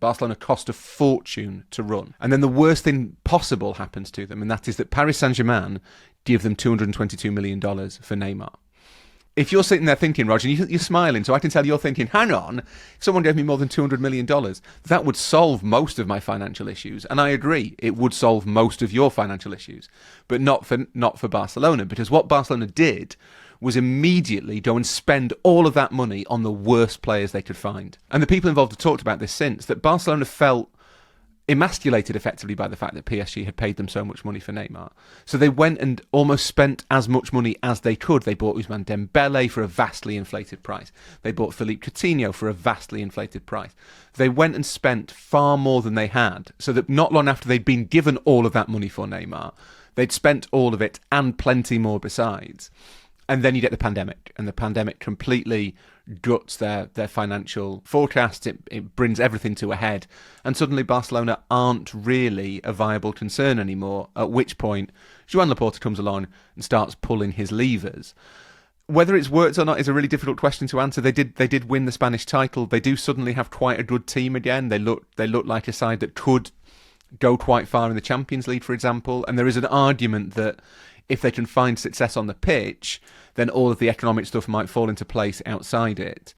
Barcelona cost a fortune to run. And then the worst thing possible happens to them, and that is that Paris Saint-Germain give them $222 million for Neymar. If you're sitting there thinking, Roger, you're smiling, so I can tell you're thinking, hang on, if someone gave me more than $200 million, that would solve most of my financial issues. And I agree, it would solve most of your financial issues, but not for Barcelona, because what Barcelona did was immediately go and spend all of that money on the worst players they could find. And the people involved have talked about this since, that Barcelona felt emasculated effectively by the fact that PSG had paid them so much money for Neymar. So they went and almost spent as much money as they could. They bought Ousmane Dembele for a vastly inflated price. They bought Philippe Coutinho for a vastly inflated price. They went and spent far more than they had, so that not long after they'd been given all of that money for Neymar, they'd spent all of it and plenty more besides. And then you get the pandemic, and the pandemic completely guts their financial forecasts. It brings everything to a head, and suddenly Barcelona aren't really a viable concern anymore, at which point Joan Laporta comes along and starts pulling his levers. Whether it's worked or not is a really difficult question to answer. They did win the Spanish title. They do suddenly have quite a good team again. They look like a side that could go quite far in the Champions League, for example, and there is an argument that if they can find success on the pitch, then all of the economic stuff might fall into place outside it.